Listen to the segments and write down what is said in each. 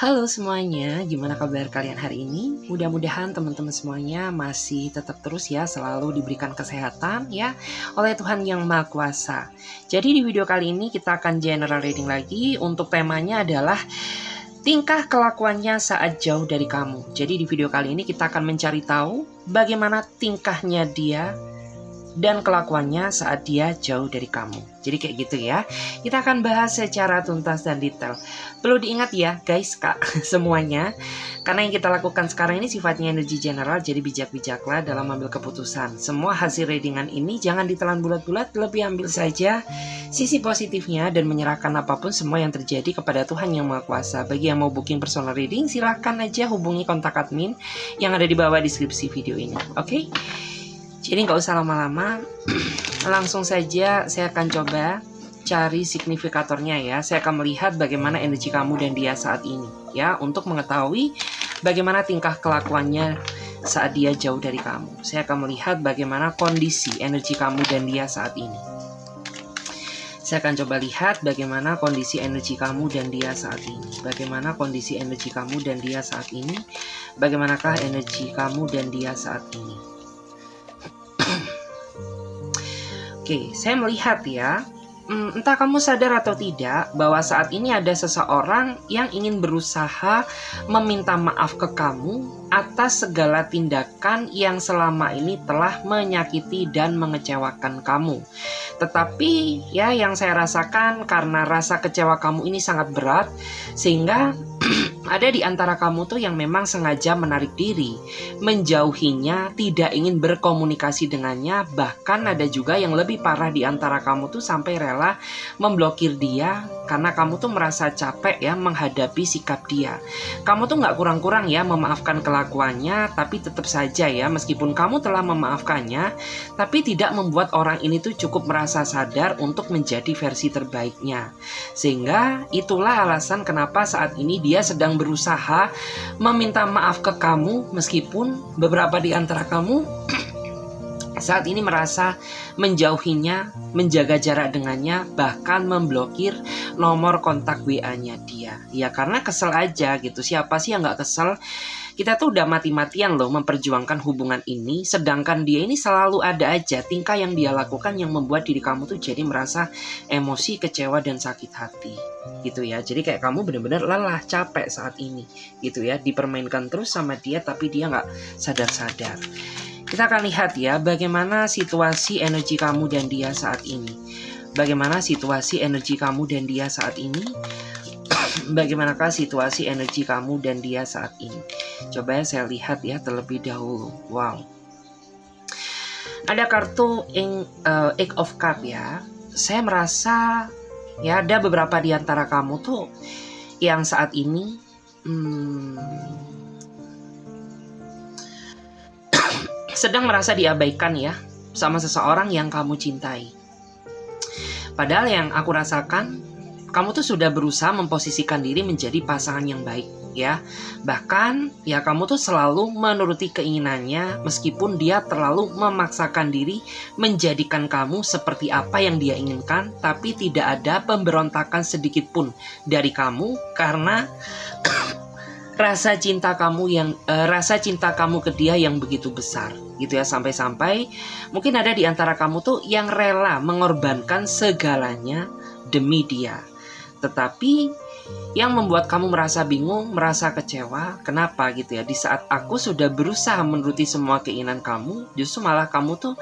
Halo semuanya, gimana kabar kalian hari ini? Mudah-mudahan teman-teman semuanya masih tetap terus ya selalu diberikan kesehatan ya oleh Tuhan Yang Maha Kuasa. Jadi di video kali ini kita akan general reading lagi. Untuk temanya adalah tingkah kelakuannya saat jauh dari kamu. Jadi di video kali ini kita akan mencari tahu bagaimana tingkahnya dia dan kelakuannya saat dia jauh dari kamu. Jadi kayak gitu ya. Kita akan bahas secara tuntas dan detail. Perlu diingat ya guys, Kak, semuanya. Karena yang kita lakukan sekarang ini sifatnya energi general, jadi bijak-bijaklah dalam mengambil keputusan. Semua hasil readingan ini jangan ditelan bulat-bulat, lebih ambil saja sisi positifnya dan menyerahkan apapun semua yang terjadi kepada Tuhan Yang Maha Kuasa. Bagi yang mau booking personal reading, silahkan aja hubungi kontak admin yang ada di bawah deskripsi video ini. Oke? Jadi nggak usah lama-lama, langsung saja saya akan coba cari signifikatornya ya. Saya akan melihat bagaimana energi kamu dan dia saat ini ya, untuk mengetahui bagaimana tingkah kelakuannya saat dia jauh dari kamu. Saya akan melihat bagaimana kondisi energi kamu dan dia saat ini. Saya akan coba lihat bagaimana kondisi energi kamu dan dia saat ini. Bagaimana kondisi energi kamu dan dia saat ini. Bagaimanakah energi kamu dan dia saat ini. Oke, saya melihat ya, entah kamu sadar atau tidak bahwa saat ini ada seseorang yang ingin berusaha meminta maaf ke kamu atas segala tindakan yang selama ini telah menyakiti dan mengecewakan kamu. Tetapi ya yang saya rasakan karena rasa kecewa kamu ini sangat berat, sehingga ada di antara kamu tuh yang memang sengaja menarik diri, menjauhinya, tidak ingin berkomunikasi dengannya. Bahkan ada juga yang lebih parah di antara kamu tuh sampai rela memblokir dia karena kamu tuh merasa capek ya menghadapi sikap dia. Kamu tuh nggak kurang-kurang ya memaafkan kelakuannya, tapi tetap saja ya meskipun kamu telah memaafkannya, tapi tidak membuat orang ini tuh cukup merasa sadar untuk menjadi versi terbaiknya. Sehingga itulah alasan kenapa saat ini dia sedang berusaha meminta maaf ke kamu, meskipun beberapa di antara kamu saat ini merasa menjauhinya, menjaga jarak dengannya, bahkan memblokir nomor kontak WA-nya dia. Ya karena kesel aja gitu. Siapa sih yang gak kesel? Kita tuh udah mati-matian loh memperjuangkan hubungan ini, sedangkan dia ini selalu ada aja tingkah yang dia lakukan yang membuat diri kamu tuh jadi merasa emosi, kecewa, dan sakit hati gitu ya. Jadi kayak kamu bener-bener lelah, capek saat ini gitu ya, dipermainkan terus sama dia tapi dia nggak sadar-sadar. Kita akan lihat ya bagaimana situasi energi kamu dan dia saat ini. Bagaimana situasi energi kamu dan dia saat ini. Bagaimanakah situasi energi kamu dan dia saat ini. Coba saya lihat ya terlebih dahulu. Wow. Ada kartu Eight of Cups ya. Saya merasa ya ada beberapa di antara kamu tuh yang saat ini sedang merasa diabaikan ya sama seseorang yang kamu cintai. Padahal yang aku rasakan, kamu tuh sudah berusaha memposisikan diri menjadi pasangan yang baik ya. Bahkan ya kamu tuh selalu menuruti keinginannya meskipun dia terlalu memaksakan diri menjadikan kamu seperti apa yang dia inginkan, tapi tidak ada pemberontakan sedikit pun dari kamu karena rasa cinta kamu ke dia yang begitu besar gitu ya, sampai-sampai mungkin ada di antara kamu tuh yang rela mengorbankan segalanya demi dia. Tetapi yang membuat kamu merasa bingung, merasa kecewa, kenapa gitu ya, di saat aku sudah berusaha menuruti semua keinginan kamu, justru malah kamu tuh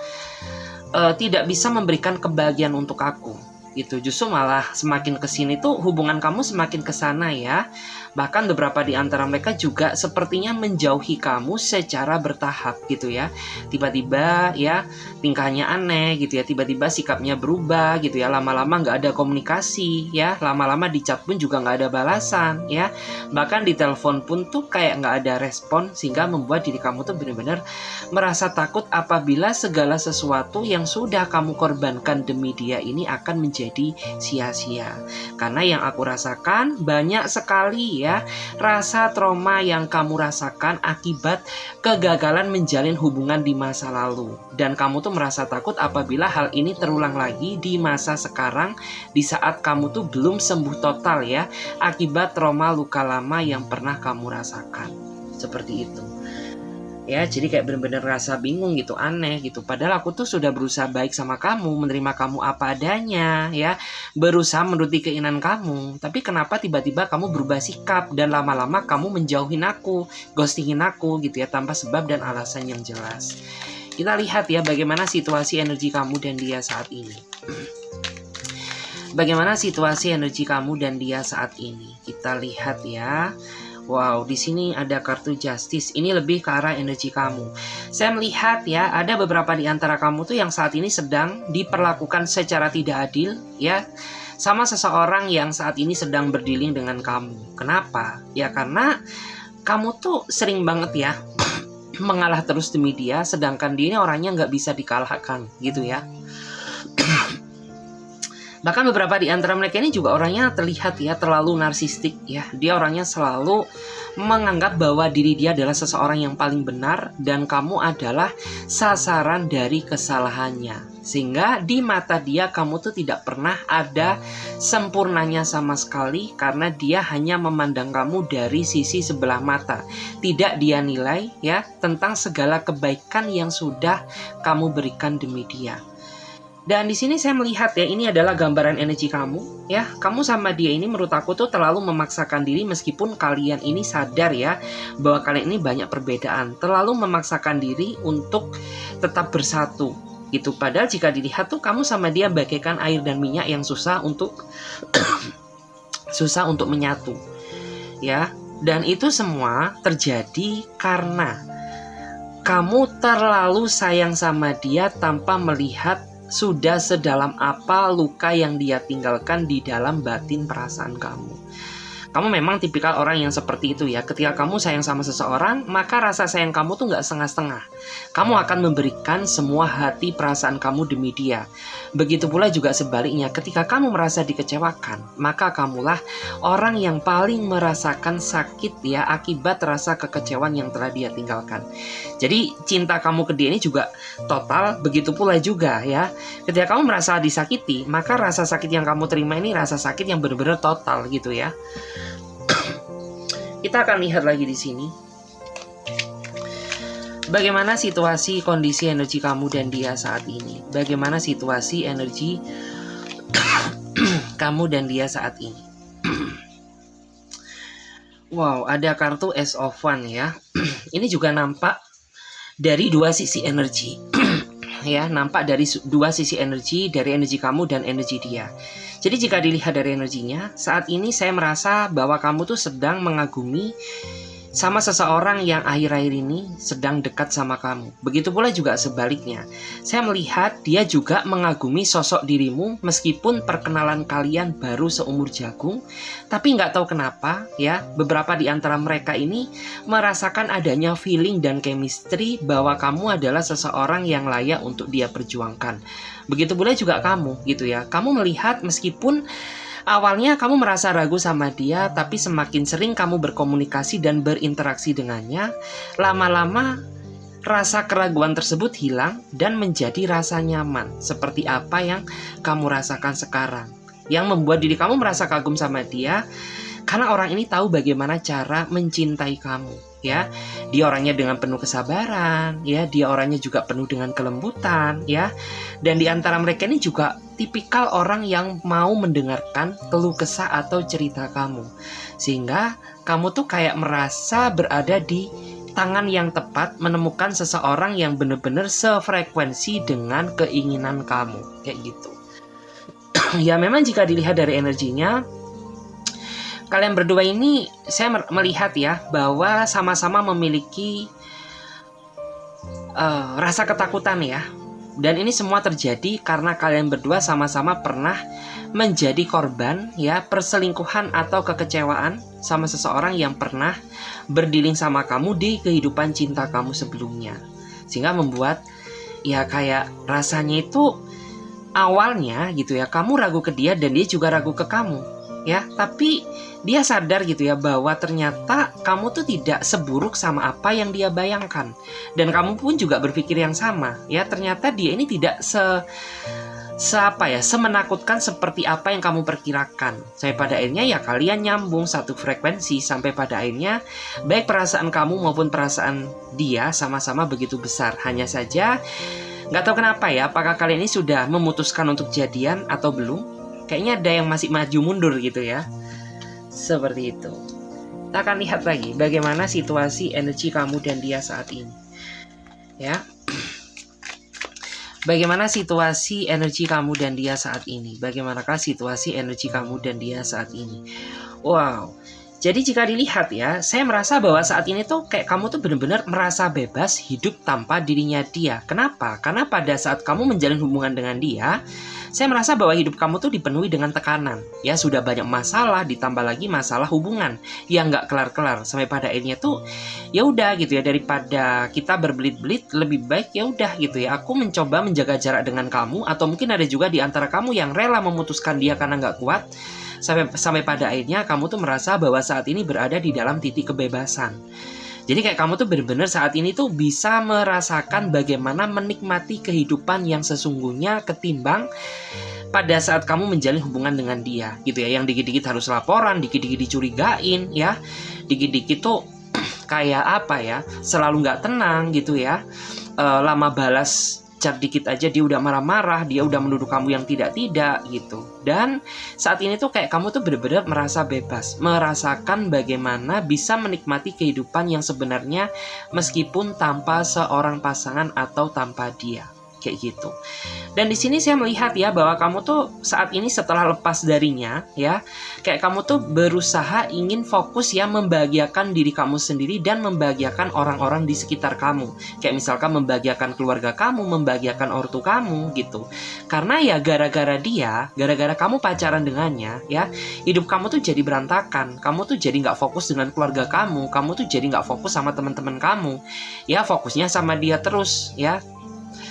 tidak bisa memberikan kebahagiaan untuk aku gitu. Justru malah semakin kesini tuh hubungan kamu semakin kesana ya. Bahkan beberapa di antara mereka juga sepertinya menjauhi kamu secara bertahap gitu ya. Tiba-tiba ya tingkahnya aneh gitu ya, tiba-tiba sikapnya berubah gitu ya. Lama-lama gak ada komunikasi ya, lama-lama di chat pun juga gak ada balasan ya. Bahkan di telepon pun tuh kayak gak ada respon, sehingga membuat diri kamu tuh benar-benar merasa takut apabila segala sesuatu yang sudah kamu korbankan demi dia ini akan menjadi menjadi sia-sia. Karena yang aku rasakan banyak sekali ya rasa trauma yang kamu rasakan akibat kegagalan menjalin hubungan di masa lalu. Dan kamu tuh merasa takut apabila hal ini terulang lagi di masa sekarang, di saat kamu tuh belum sembuh total ya akibat trauma luka lama yang pernah kamu rasakan. Seperti itu. Ya, jadi kayak bener-bener rasa bingung gitu, aneh gitu. Padahal aku tuh sudah berusaha baik sama kamu, menerima kamu apa adanya, ya, berusaha menuruti keinginan kamu. Tapi kenapa tiba-tiba kamu berubah sikap dan lama-lama kamu menjauhin aku, ghostingin aku gitu ya, tanpa sebab dan alasan yang jelas. Kita lihat ya bagaimana situasi energi kamu dan dia saat ini. Bagaimana situasi energi kamu dan dia saat ini? Kita lihat ya. Wow, di sini ada kartu Justice. Ini lebih ke arah energi kamu. Saya melihat ya, ada beberapa di antara kamu tuh yang saat ini sedang diperlakukan secara tidak adil ya, sama seseorang yang saat ini sedang berdealing dengan kamu. Kenapa? Ya karena kamu tuh sering banget ya mengalah terus demi dia, sedangkan dia ini orangnya nggak bisa dikalahkan gitu ya. Bahkan beberapa di antara mereka ini juga orangnya terlihat ya terlalu narsistik ya. Dia orangnya selalu menganggap bahwa diri dia adalah seseorang yang paling benar dan kamu adalah sasaran dari kesalahannya. Sehingga di mata dia kamu tuh tidak pernah ada sempurnanya sama sekali karena dia hanya memandang kamu dari sisi sebelah mata. Tidak dia nilai ya tentang segala kebaikan yang sudah kamu berikan demi dia. Dan di sini saya melihat ya, ini adalah gambaran energi kamu ya. Kamu sama dia ini menurut aku tuh terlalu memaksakan diri meskipun kalian ini sadar ya bahwa kalian ini banyak perbedaan. Terlalu memaksakan diri untuk tetap bersatu gitu. Padahal jika dilihat tuh kamu sama dia bagaikan air dan minyak yang susah untuk susah untuk menyatu ya. Dan itu semua terjadi karena kamu terlalu sayang sama dia tanpa melihat sudah sedalam apa luka yang dia tinggalkan di dalam batin perasaan kamu. Kamu memang tipikal orang yang seperti itu ya. Ketika kamu sayang sama seseorang, maka rasa sayang kamu tuh gak setengah-setengah. Kamu akan memberikan semua hati perasaan kamu demi dia. Begitu pula juga sebaliknya, ketika kamu merasa dikecewakan, maka kamulah orang yang paling merasakan sakit ya akibat rasa kekecewaan yang telah dia tinggalkan. Jadi cinta kamu ke dia ini juga total, begitu pula juga ya. Ketika kamu merasa disakiti, maka rasa sakit yang kamu terima ini rasa sakit yang benar-benar total gitu ya. Kita akan lihat lagi di sini bagaimana situasi kondisi energi kamu dan dia saat ini. Bagaimana situasi energi kamu dan dia saat ini. Wow, ada kartu Ace of Wands ya. Ini juga nampak dari dua sisi energi. Ya, nampak dari dua sisi energi, dari energi kamu dan energi dia. Jadi jika dilihat dari energinya, saat ini saya merasa bahwa kamu tuh sedang mengagumi sama seseorang yang akhir-akhir ini sedang dekat sama kamu. Begitu pula juga sebaliknya. Saya melihat dia juga mengagumi sosok dirimu meskipun perkenalan kalian baru seumur jagung. Tapi nggak tahu kenapa ya, beberapa di antara mereka ini merasakan adanya feeling dan chemistry bahwa kamu adalah seseorang yang layak untuk dia perjuangkan. Begitu pula juga kamu gitu ya. Kamu melihat meskipun awalnya kamu merasa ragu sama dia, tapi semakin sering kamu berkomunikasi dan berinteraksi dengannya, lama-lama rasa keraguan tersebut hilang dan menjadi rasa nyaman seperti apa yang kamu rasakan sekarang. Yang membuat diri kamu merasa kagum sama dia karena orang ini tahu bagaimana cara mencintai kamu. Ya, dia orangnya dengan penuh kesabaran, ya, dia orangnya juga penuh dengan kelembutan, ya. Dan di antara mereka ini juga tipikal orang yang mau mendengarkan keluh kesah atau cerita kamu. Sehingga kamu tuh kayak merasa berada di tangan yang tepat, menemukan seseorang yang benar-benar sefrekuensi dengan keinginan kamu, kayak gitu. Ya, memang jika dilihat dari energinya, kalian berdua ini saya melihat ya bahwa sama-sama memiliki rasa ketakutan ya. Dan ini semua terjadi karena kalian berdua sama-sama pernah menjadi korban ya perselingkuhan atau kekecewaan sama seseorang yang pernah berdealing sama kamu di kehidupan cinta kamu sebelumnya. Sehingga membuat ya kayak rasanya itu awalnya gitu ya, kamu ragu ke dia dan dia juga ragu ke kamu ya, tapi dia sadar gitu ya bahwa ternyata kamu tuh tidak seburuk sama apa yang dia bayangkan, dan kamu pun juga berpikir yang sama ya. Ternyata dia ini tidak semenakutkan seperti apa yang kamu perkirakan. Sampai pada akhirnya ya kalian nyambung satu frekuensi, sampai pada akhirnya baik perasaan kamu maupun perasaan dia sama-sama begitu besar. Hanya saja nggak tahu kenapa ya, apakah kalian ini sudah memutuskan untuk jadian atau belum? Kayaknya ada yang masih maju mundur gitu ya. Seperti itu. Kita akan lihat lagi bagaimana situasi energi kamu dan dia saat ini. Ya. Bagaimana situasi energi kamu dan dia saat ini? Bagaimanakah situasi energi kamu dan dia saat ini? Wow. Jadi jika dilihat ya, saya merasa bahwa saat ini tuh kayak kamu tuh benar-benar merasa bebas hidup tanpa dirinya dia. Kenapa? Karena pada saat kamu menjalin hubungan dengan dia, saya merasa bahwa hidup kamu tuh dipenuhi dengan tekanan. Ya, sudah banyak masalah, ditambah lagi masalah hubungan yang nggak kelar-kelar. Sampai pada akhirnya tuh, ya udah gitu ya, daripada kita berbelit-belit, lebih baik ya udah gitu ya, aku mencoba menjaga jarak dengan kamu. Atau mungkin ada juga di antara kamu yang rela memutuskan dia karena nggak kuat. Sampai pada akhirnya kamu tuh merasa bahwa saat ini berada di dalam titik kebebasan. Jadi kayak kamu tuh benar-benar saat ini tuh bisa merasakan bagaimana menikmati kehidupan yang sesungguhnya ketimbang pada saat kamu menjalin hubungan dengan dia gitu ya, yang dikit-dikit harus laporan, dikit-dikit dicurigain ya, dikit-dikit tuh kayak apa ya, selalu nggak tenang gitu ya, lama balas chat dikit aja dia udah marah-marah, dia udah menuduh kamu yang tidak-tidak gitu. Dan saat ini tuh kayak kamu tuh benar-benar merasa bebas, merasakan bagaimana bisa menikmati kehidupan yang sebenarnya meskipun tanpa seorang pasangan atau tanpa dia. Kayak gitu. Dan di sini saya melihat ya bahwa kamu tuh saat ini setelah lepas darinya ya, kayak kamu tuh berusaha ingin fokus ya membahagiakan diri kamu sendiri dan membahagiakan orang-orang di sekitar kamu. Kayak misalkan membahagiakan keluarga kamu, membahagiakan ortu kamu gitu. Karena ya gara-gara dia, gara-gara kamu pacaran dengannya ya, hidup kamu tuh jadi berantakan. Kamu tuh jadi nggak fokus dengan keluarga kamu tuh jadi nggak fokus sama teman-teman kamu. Ya fokusnya sama dia terus ya.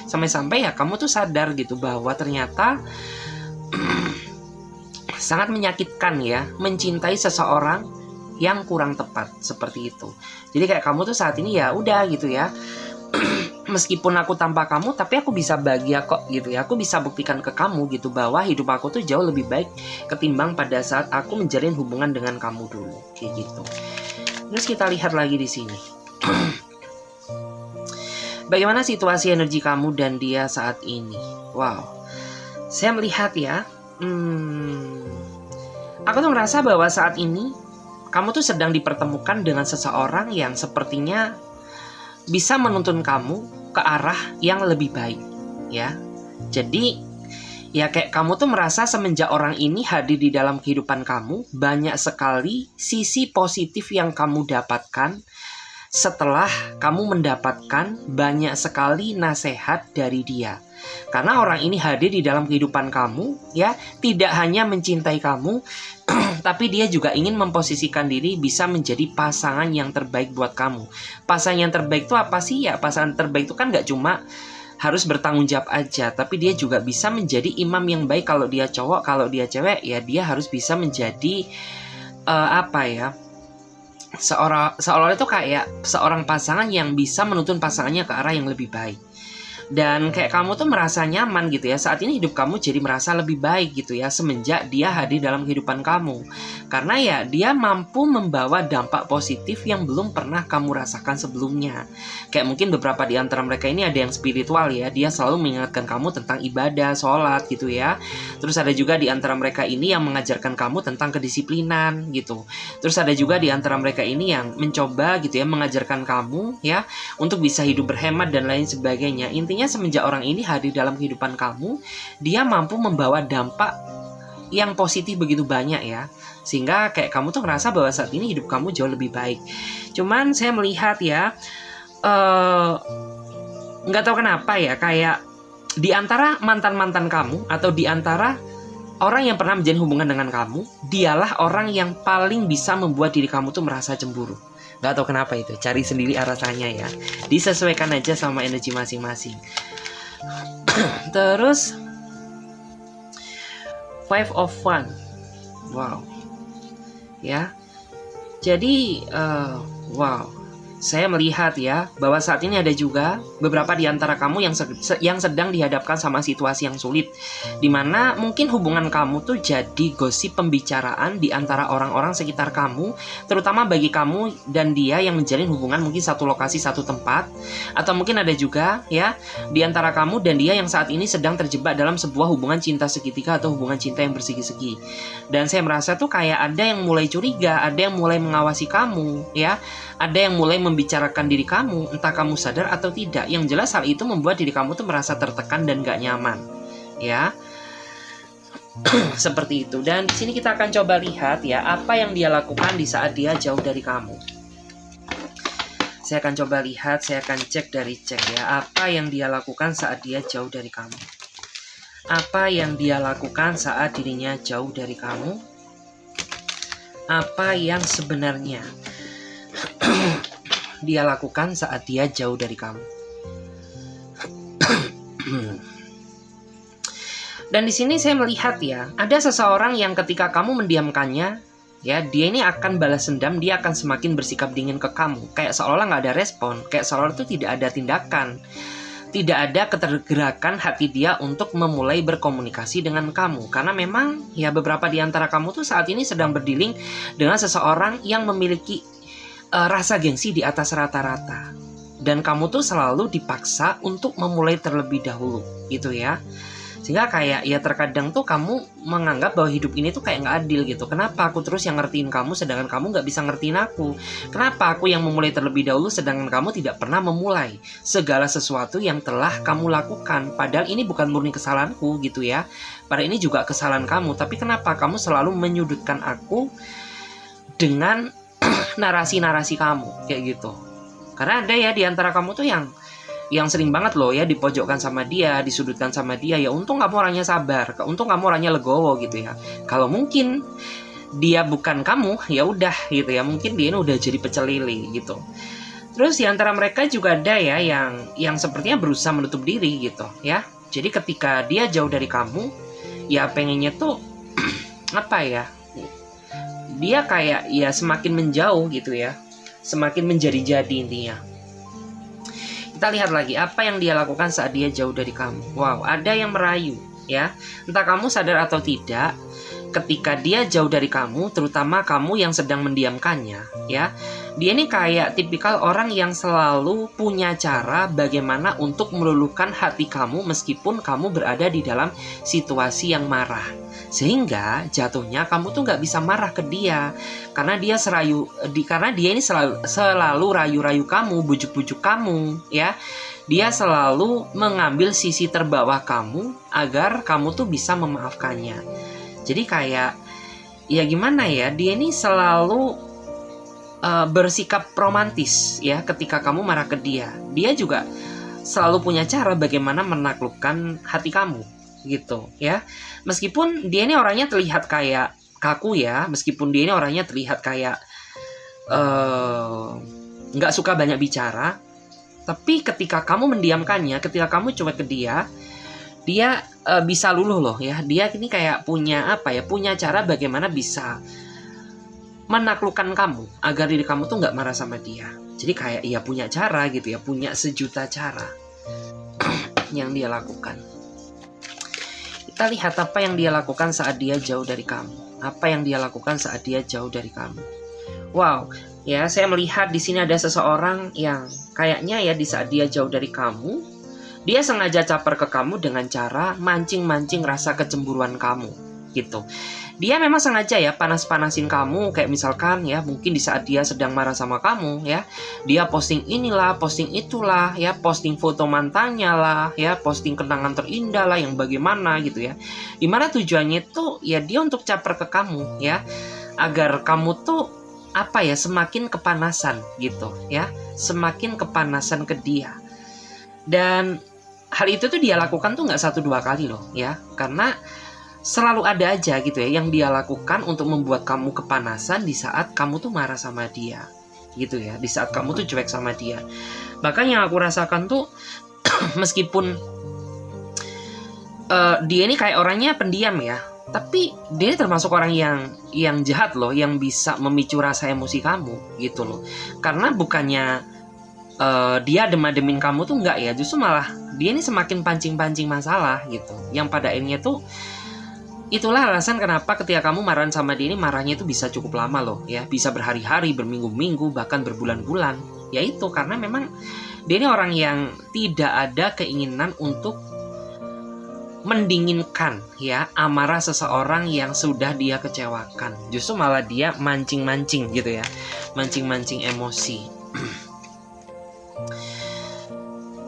Sampai-sampai ya kamu tuh sadar gitu bahwa ternyata sangat menyakitkan ya mencintai seseorang yang kurang tepat seperti itu. Jadi kayak kamu tuh saat ini ya udah gitu ya, meskipun aku tanpa kamu tapi aku bisa bahagia kok gitu ya. Aku bisa buktikan ke kamu gitu bahwa hidup aku tuh jauh lebih baik ketimbang pada saat aku menjalin hubungan dengan kamu dulu kayak gitu. Terus kita lihat lagi di sini. Bagaimana situasi energi kamu dan dia saat ini? Wow, saya melihat ya, aku tuh merasa bahwa saat ini kamu tuh sedang dipertemukan dengan seseorang yang sepertinya bisa menuntun kamu ke arah yang lebih baik, ya. Jadi, ya kayak kamu tuh merasa semenjak orang ini hadir di dalam kehidupan kamu, banyak sekali sisi positif yang kamu dapatkan. Setelah kamu mendapatkan banyak sekali nasihat dari dia. Karena orang ini hadir di dalam kehidupan kamu ya, tidak hanya mencintai kamu tapi dia juga ingin memposisikan diri bisa menjadi pasangan yang terbaik buat kamu. Pasangan yang terbaik itu apa sih ya? Pasangan terbaik itu kan gak cuma harus bertanggung jawab aja, tapi dia juga bisa menjadi imam yang baik. Kalau dia cowok, kalau dia cewek ya dia harus bisa menjadi seolah itu kayak seorang pasangan yang bisa menuntun pasangannya ke arah yang lebih baik. Dan kayak kamu tuh merasa nyaman gitu ya, saat ini hidup kamu jadi merasa lebih baik gitu ya semenjak dia hadir dalam kehidupan kamu. Karena ya dia mampu membawa dampak positif yang belum pernah kamu rasakan sebelumnya. Kayak mungkin beberapa di antara mereka ini ada yang spiritual ya, dia selalu mengingatkan kamu tentang ibadah, sholat gitu ya. Terus ada juga di antara mereka ini yang mengajarkan kamu tentang kedisiplinan gitu. Terus ada juga di antara mereka ini yang mencoba gitu ya mengajarkan kamu ya untuk bisa hidup berhemat dan lain sebagainya. Intinya semenjak orang ini hadir dalam kehidupan kamu, dia mampu membawa dampak yang positif begitu banyak ya. Sehingga kayak kamu tuh ngerasa bahwa saat ini hidup kamu jauh lebih baik. Cuman saya melihat ya, nggak tahu kenapa ya, kayak di antara mantan-mantan kamu atau di antara orang yang pernah menjalin hubungan dengan kamu, dialah orang yang paling bisa membuat diri kamu tuh merasa cemburu. Gak tahu kenapa itu, cari sendiri alasannya ya. Disesuaikan aja sama energi masing-masing. Terus Five of Wands. Wow. Ya. Jadi wow. Saya melihat ya bahwa saat ini ada juga beberapa di antara kamu yang sedang dihadapkan sama situasi yang sulit, dimana mungkin hubungan kamu tuh jadi gosip pembicaraan di antara orang-orang sekitar kamu, terutama bagi kamu dan dia yang menjalin hubungan mungkin satu lokasi, satu tempat, atau mungkin ada juga ya di antara kamu dan dia yang saat ini sedang terjebak dalam sebuah hubungan cinta segitiga atau hubungan cinta yang bersegi-segi. Dan saya merasa tuh kayak ada yang mulai curiga, ada yang mulai mengawasi kamu ya, ada yang mulai membicarakan diri kamu, entah kamu sadar atau tidak. Yang jelas hal itu membuat diri kamu tuh merasa tertekan dan gak nyaman, ya. Seperti itu. Dan di sini kita akan coba lihat ya apa yang dia lakukan di saat dia jauh dari kamu. Saya akan coba lihat, saya akan cek dari cek ya apa yang dia lakukan saat dia jauh dari kamu. Apa yang dia lakukan saat dirinya jauh dari kamu? Apa yang sebenarnya dia lakukan saat dia jauh dari kamu? Dan di sini saya melihat ya, ada seseorang yang ketika kamu mendiamkannya, ya dia ini akan balas dendam, dia akan semakin bersikap dingin ke kamu, kayak seolah nggak ada respon, kayak seolah itu tidak ada tindakan, tidak ada ketergerakan hati dia untuk memulai berkomunikasi dengan kamu. Karena memang ya beberapa di antara kamu tuh saat ini sedang berdealing dengan seseorang yang memiliki rasa gengsi di atas rata-rata, dan kamu tuh selalu dipaksa untuk memulai terlebih dahulu gitu ya. Sehingga kayak ya terkadang tuh kamu menganggap bahwa hidup ini tuh kayak nggak adil gitu. Kenapa aku terus yang ngertiin kamu sedangkan kamu nggak bisa ngertiin aku? Kenapa aku yang memulai terlebih dahulu sedangkan kamu tidak pernah memulai segala sesuatu yang telah kamu lakukan? Padahal ini bukan murni kesalahanku gitu ya, padahal ini juga kesalahan kamu. Tapi kenapa kamu selalu menyudutkan aku dengan narasi-narasi kamu kayak gitu? Karena ada ya di antara kamu tuh yang sering banget loh ya dipojokkan sama dia, disudutkan sama dia. Ya untung kamu orangnya sabar, untung kamu orangnya legowo gitu ya. Kalau mungkin dia bukan kamu, ya udah gitu ya, mungkin dia ini udah jadi pecel lele gitu. Terus di antara mereka juga ada ya yang sepertinya berusaha menutup diri gitu ya. Jadi ketika dia jauh dari kamu, ya pengennya tuh apa ya, dia kayak ya semakin menjauh gitu ya, semakin menjadi-jadi intinya. Kita lihat lagi apa yang dia lakukan saat dia jauh dari kamu. Wow, ada yang merayu ya. Entah kamu sadar atau tidak, ketika dia jauh dari kamu, terutama kamu yang sedang mendiamkannya ya, dia ini kayak tipikal orang yang selalu punya cara bagaimana untuk meluluhkan hati kamu meskipun kamu berada di dalam situasi yang marah. Sehingga jatuhnya kamu tuh nggak bisa marah ke dia, karena dia karena dia ini selalu rayu-rayu kamu, bujuk-bujuk kamu ya. Dia selalu mengambil sisi terbawah kamu agar kamu tuh bisa memaafkannya. Jadi kayak ya gimana ya, dia ini selalu bersikap romantis ya ketika kamu marah ke dia. Dia juga selalu punya cara bagaimana menaklukkan hati kamu gitu ya. Meskipun dia ini orangnya terlihat kayak kaku ya, meskipun dia ini orangnya terlihat kayak nggak suka banyak bicara, tapi ketika kamu mendiamkannya, ketika kamu cuek ke dia bisa luluh loh ya. Dia ini kayak punya punya cara bagaimana bisa menaklukkan kamu agar diri kamu tuh nggak marah sama dia. Jadi kayak ya punya cara gitu ya, punya sejuta cara yang dia lakukan. Kita lihat apa yang dia lakukan saat dia jauh dari kamu. Apa yang dia lakukan saat dia jauh dari kamu. Wow, ya saya melihat di sini ada seseorang yang kayaknya ya di saat dia jauh dari kamu, dia sengaja caper ke kamu dengan cara mancing-mancing rasa kecemburuan kamu gitu. Dia memang sengaja ya panas-panasin kamu, kayak misalkan ya mungkin di saat dia sedang marah sama kamu ya, dia posting inilah, posting itulah ya, posting foto mantannya lah ya, posting kenangan terindah lah yang bagaimana gitu ya. Dimana tujuannya tuh ya dia untuk caper ke kamu ya, agar kamu tuh semakin kepanasan gitu ya, semakin kepanasan ke dia. Dan hal itu tuh dia lakukan tuh nggak 1-2 kali loh ya, karena selalu ada aja gitu ya yang dia lakukan untuk membuat kamu kepanasan di saat kamu tuh marah sama dia gitu ya, di saat kamu tuh cuek sama dia. Bahkan yang aku rasakan tuh meskipun dia ini kayak orangnya pendiam ya, Tapi dia termasuk orang yang jahat loh, yang bisa memicu rasa emosi kamu gitu loh. Karena bukannya dia adem-ademin kamu tuh enggak ya, justru malah dia ini semakin pancing-pancing masalah gitu. Yang pada akhirnya tuh itulah alasan kenapa ketika kamu marahan sama dia ini, marahnya itu bisa cukup lama loh ya, bisa berhari-hari, berminggu-minggu, bahkan berbulan-bulan. Yaitu karena memang dia ini orang yang tidak ada keinginan untuk mendinginkan ya amarah seseorang yang sudah dia kecewakan. Justru malah dia mancing-mancing gitu ya, mancing-mancing emosi.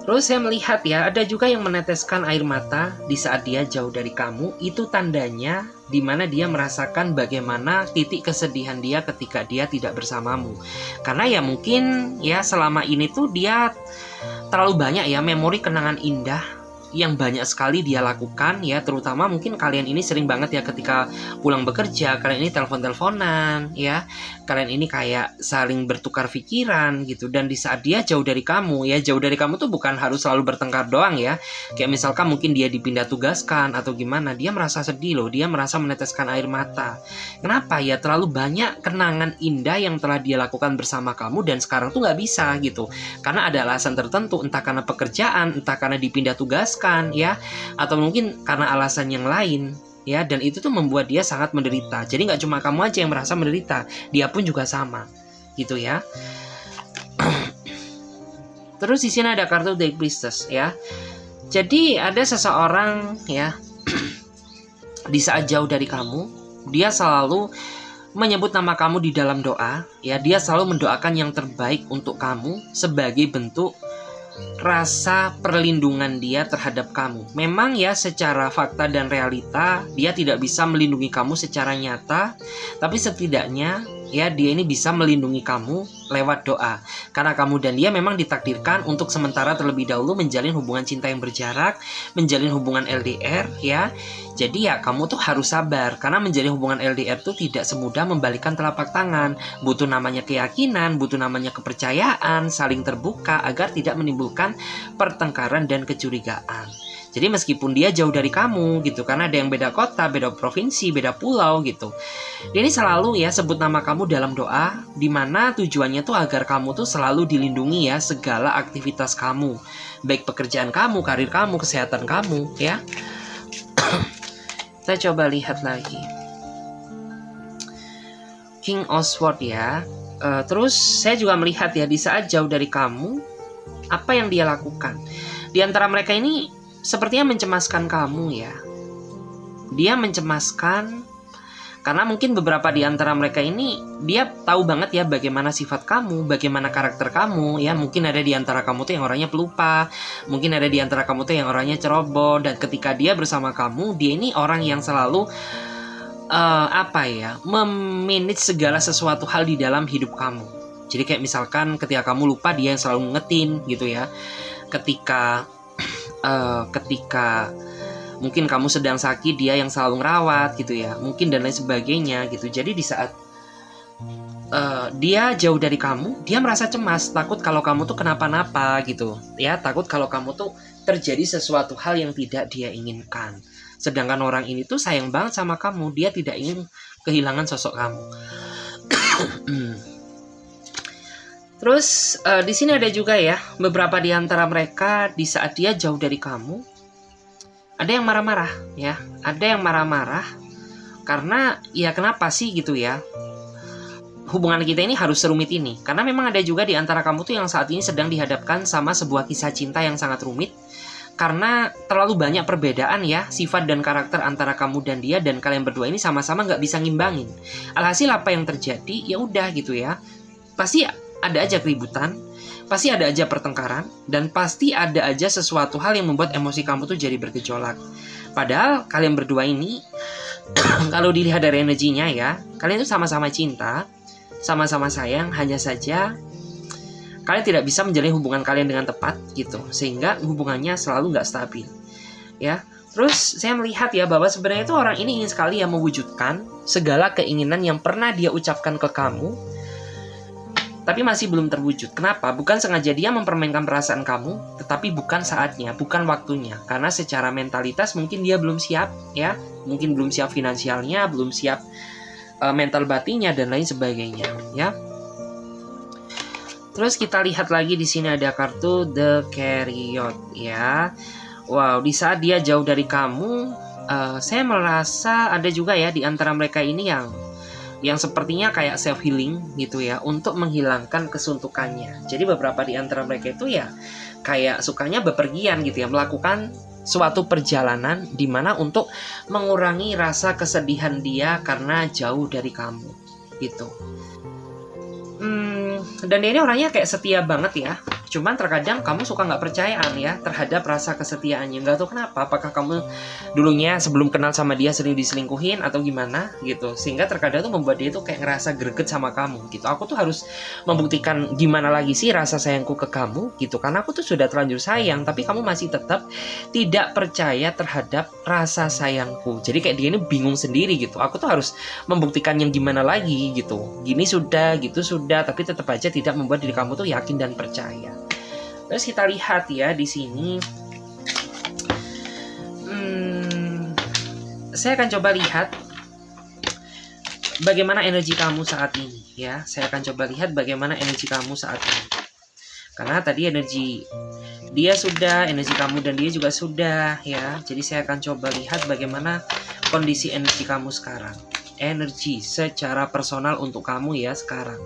Terus saya melihat ya, ada juga yang meneteskan air mata di saat dia jauh dari kamu. Itu tandanya dimana dia merasakan bagaimana titik kesedihan dia ketika dia tidak bersamamu. Karena ya mungkin ya selama ini tuh dia terlalu banyak ya memori kenangan indah yang banyak sekali dia lakukan ya, terutama mungkin kalian ini sering banget ya ketika pulang bekerja, kalian ini telepon-teleponan ya, kalian ini kayak saling bertukar pikiran gitu. Dan di saat dia jauh dari kamu ya, jauh dari kamu tuh bukan harus selalu bertengkar doang ya, kayak misalkan mungkin dia dipindah tugaskan atau gimana, dia merasa sedih loh, dia merasa meneteskan air mata. Kenapa ya? Terlalu banyak kenangan indah yang telah dia lakukan bersama kamu dan sekarang tuh nggak bisa gitu, karena ada alasan tertentu, entah karena pekerjaan, entah karena dipindah tugas ya, atau mungkin karena alasan yang lain ya, dan itu tuh membuat dia sangat menderita. Jadi nggak cuma kamu aja yang merasa menderita, dia pun juga sama gitu ya. Terus di sini ada kartu The Priestess ya. Jadi ada seseorang ya di saat jauh dari kamu, dia selalu menyebut nama kamu di dalam doa ya, dia selalu mendoakan yang terbaik untuk kamu sebagai bentuk rasa perlindungan dia terhadap kamu. Memang ya secara fakta dan realita dia tidak bisa melindungi kamu secara nyata, tapi setidaknya ya dia ini bisa melindungi kamu lewat doa. Karena kamu dan dia memang ditakdirkan untuk sementara terlebih dahulu menjalin hubungan cinta yang berjarak, menjalin hubungan LDR ya. Jadi ya kamu tuh harus sabar, karena menjalin hubungan LDR tuh tidak semudah membalikkan telapak tangan. Butuh namanya keyakinan, butuh namanya kepercayaan, saling terbuka agar tidak menimbulkan pertengkaran dan kecurigaan. Jadi meskipun dia jauh dari kamu gitu, karena ada yang beda kota, beda provinsi, beda pulau gitu, dia ini selalu ya sebut nama kamu dalam doa, dimana tujuannya tuh agar kamu tuh selalu dilindungi ya segala aktivitas kamu, baik pekerjaan kamu, karir kamu, kesehatan kamu ya. Kita coba lihat lagi King of Swords ya. Terus saya juga melihat ya, di saat jauh dari kamu, apa yang dia lakukan. Di antara mereka ini sepertinya mencemaskan kamu ya. Dia mencemaskan karena mungkin beberapa di antara mereka ini dia tahu banget ya bagaimana sifat kamu, bagaimana karakter kamu ya. Mungkin ada di antara kamu tuh yang orangnya pelupa, mungkin ada di antara kamu tuh yang orangnya ceroboh, dan ketika dia bersama kamu, dia ini orang yang selalu memanage segala sesuatu hal di dalam hidup kamu. Jadi kayak misalkan ketika kamu lupa, dia yang selalu ngingetin gitu ya. Ketika mungkin kamu sedang sakit, dia yang selalu ngerawat gitu ya, mungkin dan lain sebagainya gitu. Jadi di saat dia jauh dari kamu, dia merasa cemas, takut kalau kamu tuh kenapa-napa gitu ya, takut kalau kamu tuh terjadi sesuatu hal yang tidak dia inginkan. Sedangkan orang ini tuh sayang banget sama kamu, dia tidak ingin kehilangan sosok kamu. Terus di sini ada juga ya beberapa di antara mereka di saat dia jauh dari kamu, ada yang marah-marah ya, ada yang marah-marah karena ya kenapa sih gitu ya, hubungan kita ini harus serumit ini. Karena memang ada juga di antara kamu tuh yang saat ini sedang dihadapkan sama sebuah kisah cinta yang sangat rumit, karena terlalu banyak perbedaan ya sifat dan karakter antara kamu dan dia, dan kalian berdua ini sama-sama nggak bisa ngimbangin. Alhasil apa yang terjadi ya udah gitu ya, pasti ada aja keributan, pasti ada aja pertengkaran, dan pasti ada aja sesuatu hal yang membuat emosi kamu tuh jadi bergejolak. Padahal kalian berdua ini kalau dilihat dari energinya ya, kalian tuh sama-sama cinta, sama-sama sayang, hanya saja kalian tidak bisa menjalin hubungan kalian dengan tepat gitu, sehingga hubungannya selalu nggak stabil ya. Terus saya melihat ya bahwa sebenarnya itu orang ini ingin sekali ya mewujudkan segala keinginan yang pernah dia ucapkan ke kamu, tapi masih belum terwujud. Kenapa? Bukan sengaja dia mempermainkan perasaan kamu, tetapi bukan saatnya, bukan waktunya. Karena secara mentalitas mungkin dia belum siap ya. Mungkin belum siap finansialnya, belum siap mental batinnya dan lain sebagainya, ya. Terus kita lihat lagi di sini ada kartu The Chariot, ya. Wow, di saat dia jauh dari kamu, saya merasa ada juga ya di antara mereka ini yang sepertinya kayak self healing gitu ya, untuk menghilangkan kesuntukannya. Jadi beberapa di antara mereka itu ya kayak sukanya bepergian gitu ya, melakukan suatu perjalanan di mana untuk mengurangi rasa kesedihan dia karena jauh dari kamu gitu. Dan dia ini orangnya kayak setia banget ya. Cuman terkadang kamu suka nggak percayaan ya terhadap rasa kesetiaannya. Nggak tahu kenapa. Apakah kamu dulunya sebelum kenal sama dia sering diselingkuhin atau gimana gitu. Sehingga terkadang tuh membuat dia tuh kayak ngerasa greget sama kamu gitu. Aku tuh harus membuktikan gimana lagi sih rasa sayangku ke kamu gitu. Karena aku tuh sudah terlanjur sayang. Tapi kamu masih tetap tidak percaya terhadap rasa sayangku. Jadi kayak dia ini bingung sendiri gitu. Aku tuh harus membuktikan yang gimana lagi gitu. Gini sudah, gitu sudah. Tapi tetap aja tidak membuat diri kamu tuh yakin dan percaya. Terus kita lihat ya di sini. Saya akan coba lihat bagaimana energi kamu saat ini ya. Saya akan coba lihat bagaimana energi kamu saat ini. Karena tadi energi dia sudah, energi kamu dan dia juga sudah ya. Jadi saya akan coba lihat bagaimana kondisi energi kamu sekarang. Energi secara personal untuk kamu ya sekarang.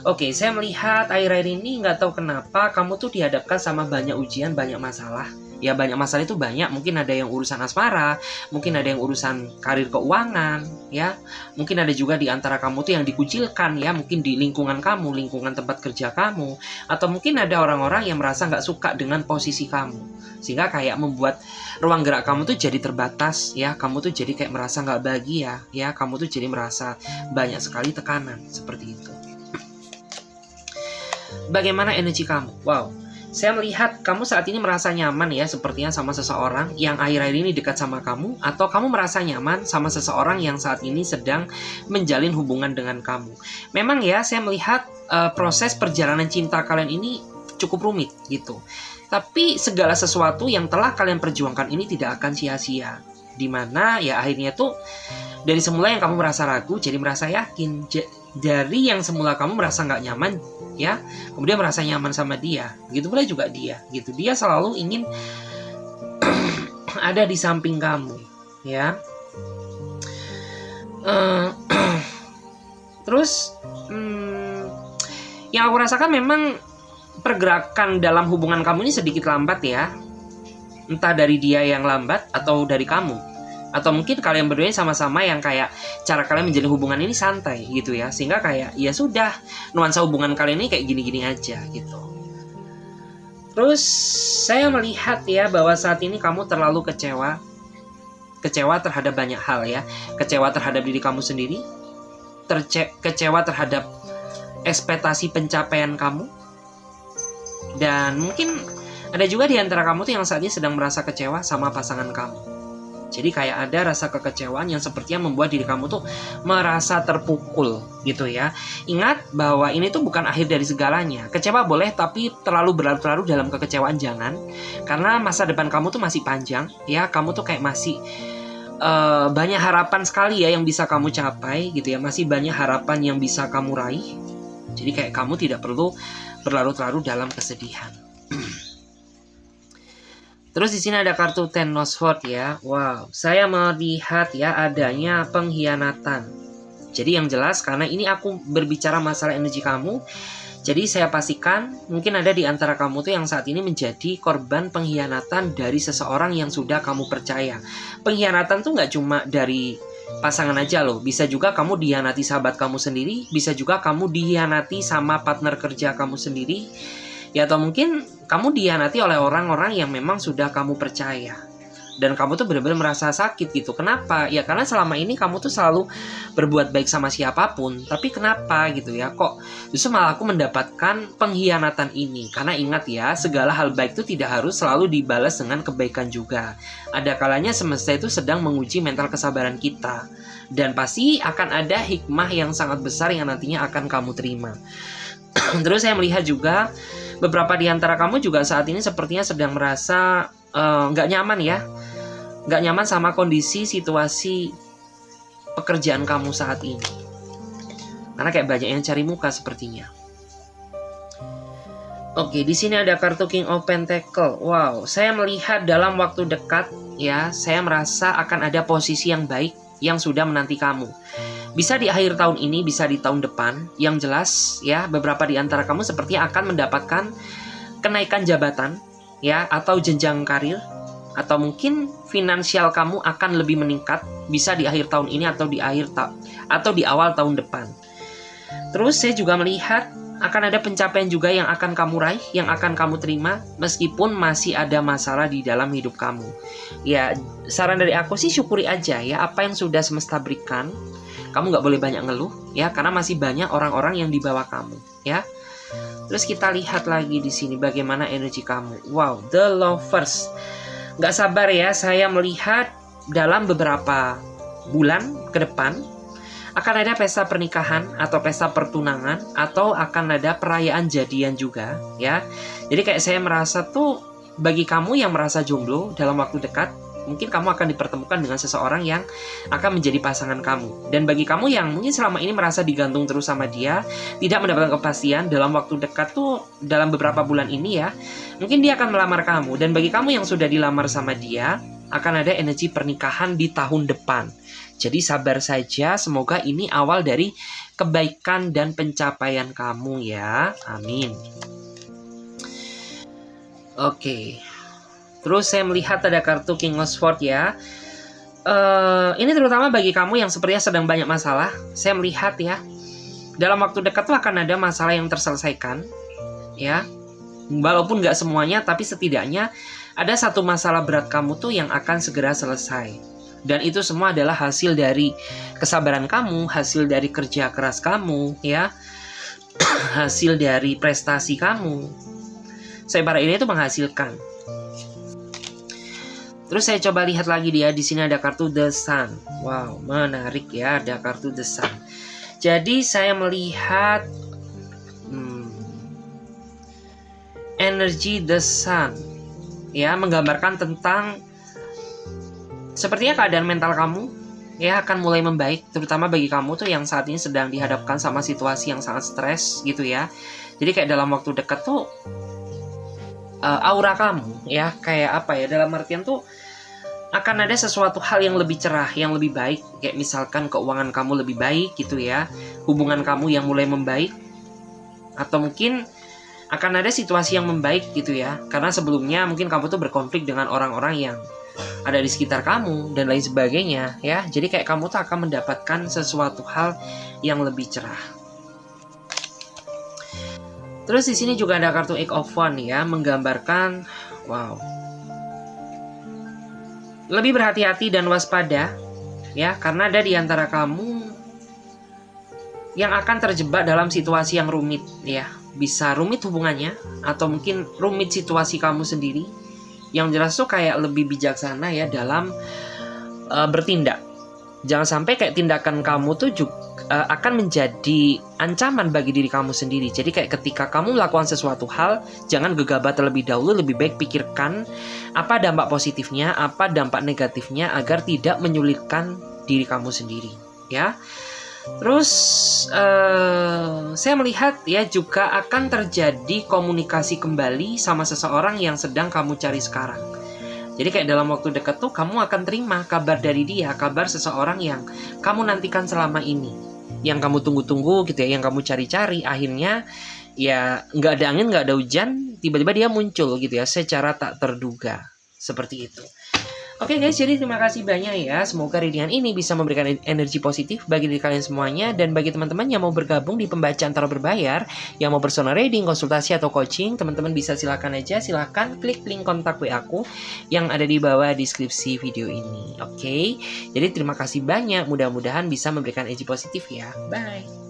Oke, saya melihat akhir-akhir ini nggak tahu kenapa kamu tuh dihadapkan sama banyak ujian, banyak masalah. Ya banyak masalah itu banyak, mungkin ada yang urusan asmara, mungkin ada yang urusan karir keuangan, ya. Mungkin ada juga di antara kamu tuh yang dikucilkan ya, mungkin di lingkungan kamu, lingkungan tempat kerja kamu. Atau mungkin ada orang-orang yang merasa nggak suka dengan posisi kamu. Sehingga kayak membuat ruang gerak kamu tuh jadi terbatas ya, kamu tuh jadi kayak merasa nggak bahagia ya, kamu tuh jadi merasa banyak sekali tekanan, seperti itu. Bagaimana energi kamu? Wow, saya melihat kamu saat ini merasa nyaman ya sepertinya sama seseorang yang akhir-akhir ini dekat sama kamu. Atau kamu merasa nyaman sama seseorang yang saat ini sedang menjalin hubungan dengan kamu. Memang ya saya melihat proses perjalanan cinta kalian ini cukup rumit gitu. Tapi segala sesuatu yang telah kalian perjuangkan ini tidak akan sia-sia. Dimana ya akhirnya tuh dari semula yang kamu merasa ragu jadi merasa yakin. Dari yang semula kamu merasa nggak nyaman ya, kemudian merasa nyaman sama dia. Begitu pula juga dia gitu. Dia selalu ingin ada di samping kamu ya. Terus yang aku rasakan memang pergerakan dalam hubungan kamu ini sedikit lambat ya. Entah dari dia yang lambat atau dari kamu. Atau mungkin kalian berdua sama-sama yang kayak cara kalian menjalin hubungan ini santai gitu ya. Sehingga kayak ya sudah, nuansa hubungan kalian ini kayak gini-gini aja gitu. Terus saya melihat ya bahwa saat ini kamu terlalu kecewa. Kecewa terhadap banyak hal ya. Kecewa terhadap diri kamu sendiri. Kecewa terhadap ekspektasi pencapaian kamu. Dan mungkin ada juga di antara kamu tuh yang saat ini sedang merasa kecewa sama pasangan kamu. Jadi kayak ada rasa kekecewaan yang sepertinya membuat diri kamu tuh merasa terpukul gitu ya. Ingat bahwa ini tuh bukan akhir dari segalanya. Kecewa boleh, tapi terlalu berlarut-larut dalam kekecewaan jangan. Karena masa depan kamu tuh masih panjang ya. Kamu tuh kayak masih banyak harapan sekali ya yang bisa kamu capai gitu ya. Masih banyak harapan yang bisa kamu raih. Jadi kayak kamu tidak perlu berlarut-larut dalam kesedihan. Terus di sini ada kartu Ten of Swords ya. Wow, saya melihat ya adanya pengkhianatan. Jadi yang jelas karena ini aku berbicara masalah energi kamu. Jadi saya pastikan mungkin ada di antara kamu tuh yang saat ini menjadi korban pengkhianatan dari seseorang yang sudah kamu percaya. Pengkhianatan tuh nggak cuma dari pasangan aja loh. Bisa juga kamu dihianati sahabat kamu sendiri. Bisa juga kamu dihianati sama partner kerja kamu sendiri. Ya atau mungkin kamu dihianati oleh orang-orang yang memang sudah kamu percaya. Dan kamu tuh benar-benar merasa sakit gitu. Kenapa? Ya karena selama ini kamu tuh selalu berbuat baik sama siapapun. Tapi kenapa gitu ya? Kok justru malah aku mendapatkan pengkhianatan ini? Karena ingat ya, segala hal baik itu tidak harus selalu dibalas dengan kebaikan juga. Ada kalanya semesta itu sedang menguji mental kesabaran kita. Dan pasti akan ada hikmah yang sangat besar yang nantinya akan kamu terima. Terus saya melihat juga beberapa di antara kamu juga saat ini sepertinya sedang merasa nggak nyaman ya. nggak nyaman sama kondisi situasi pekerjaan kamu saat ini. Karena kayak banyak yang cari muka sepertinya. Oke, di sini ada kartu King of Pentacle. Wow, saya melihat dalam waktu dekat ya, saya merasa akan ada posisi yang baik yang sudah menanti kamu. Bisa di akhir tahun ini, bisa di tahun depan. Yang jelas ya, beberapa di antara kamu sepertinya akan mendapatkan kenaikan jabatan ya, atau jenjang karir, atau mungkin finansial kamu akan lebih meningkat. Bisa di akhir tahun ini atau di awal tahun depan. Terus saya juga melihat akan ada pencapaian juga yang akan kamu raih, yang akan kamu terima, meskipun masih ada masalah di dalam hidup kamu. Ya, saran dari aku sih syukuri aja ya, apa yang sudah semesta berikan. Kamu nggak boleh banyak ngeluh ya, karena masih banyak orang-orang yang di bawah kamu ya. Terus kita lihat lagi di sini bagaimana energi kamu. Wow, The Lovers. Nggak sabar ya, saya melihat dalam beberapa bulan ke depan akan ada pesta pernikahan atau pesta pertunangan, atau akan ada perayaan jadian juga ya. Jadi kayak saya merasa tuh, bagi kamu yang merasa jomblo dalam waktu dekat, mungkin kamu akan dipertemukan dengan seseorang yang akan menjadi pasangan kamu. Dan bagi kamu yang mungkin selama ini merasa digantung terus sama dia, tidak mendapatkan kepastian dalam waktu dekat tuh, dalam beberapa bulan ini ya, mungkin dia akan melamar kamu. Dan bagi kamu yang sudah dilamar sama dia, akan ada energi pernikahan di tahun depan. Jadi sabar saja, semoga ini awal dari kebaikan dan pencapaian kamu ya. Amin. Oke. Terus saya melihat ada kartu King of Swords ya. Ini terutama bagi kamu yang sepertinya sedang banyak masalah. Saya melihat ya, dalam waktu dekat tuh akan ada masalah yang terselesaikan ya. Walaupun nggak semuanya, tapi setidaknya ada satu masalah berat kamu tuh yang akan segera selesai. Dan itu semua adalah hasil dari kesabaran kamu, hasil dari kerja keras kamu, ya, hasil dari prestasi kamu. Sayembara ini itu menghasilkan. Terus saya coba lihat lagi dia, di sini ada kartu The Sun. Wow, menarik ya, ada kartu The Sun. Jadi saya melihat energi The Sun, ya, menggambarkan tentang sepertinya keadaan mental kamu ya akan mulai membaik, terutama bagi kamu tuh yang saat ini sedang dihadapkan sama situasi yang sangat stres gitu ya. Jadi kayak dalam waktu dekat tuh aura kamu ya, kayak apa ya, dalam artian tuh akan ada sesuatu hal yang lebih cerah, yang lebih baik. Kayak misalkan keuangan kamu lebih baik gitu ya, hubungan kamu yang mulai membaik, atau mungkin akan ada situasi yang membaik gitu ya. Karena sebelumnya mungkin kamu tuh berkonflik dengan orang-orang yang ada di sekitar kamu dan lain sebagainya ya. Jadi kayak kamu tuh akan mendapatkan sesuatu hal yang lebih cerah. Terus di sini juga ada kartu Eight of Wands ya, menggambarkan wow, lebih berhati-hati dan waspada ya, karena ada di antara kamu yang akan terjebak dalam situasi yang rumit ya. Bisa rumit hubungannya, atau mungkin rumit situasi kamu sendiri. Yang jelas tuh kayak lebih bijaksana ya dalam bertindak. Jangan sampai kayak tindakan kamu tuh juga akan menjadi ancaman bagi diri kamu sendiri. Jadi kayak ketika kamu melakukan sesuatu hal, jangan gegabah terlebih dahulu. Lebih baik pikirkan apa dampak positifnya, apa dampak negatifnya, agar tidak menyulitkan diri kamu sendiri ya. Terus saya melihat ya juga akan terjadi komunikasi kembali sama seseorang yang sedang kamu cari sekarang. Jadi kayak dalam waktu dekat tuh kamu akan terima kabar dari dia, kabar seseorang yang kamu nantikan selama ini, yang kamu tunggu-tunggu gitu ya, yang kamu cari-cari. Akhirnya ya nggak ada angin, nggak ada hujan, tiba-tiba dia muncul gitu ya, secara tak terduga. Seperti itu. Oke guys, jadi terima kasih banyak ya. Semoga readingan ini bisa memberikan energi positif bagi diri kalian semuanya. Dan bagi teman-teman yang mau bergabung di pembacaan tarot berbayar, yang mau personal reading, konsultasi, atau coaching, teman-teman bisa silakan klik link kontak WA aku yang ada di bawah deskripsi video ini. Oke, jadi terima kasih banyak. Mudah-mudahan bisa memberikan energi positif ya. Bye.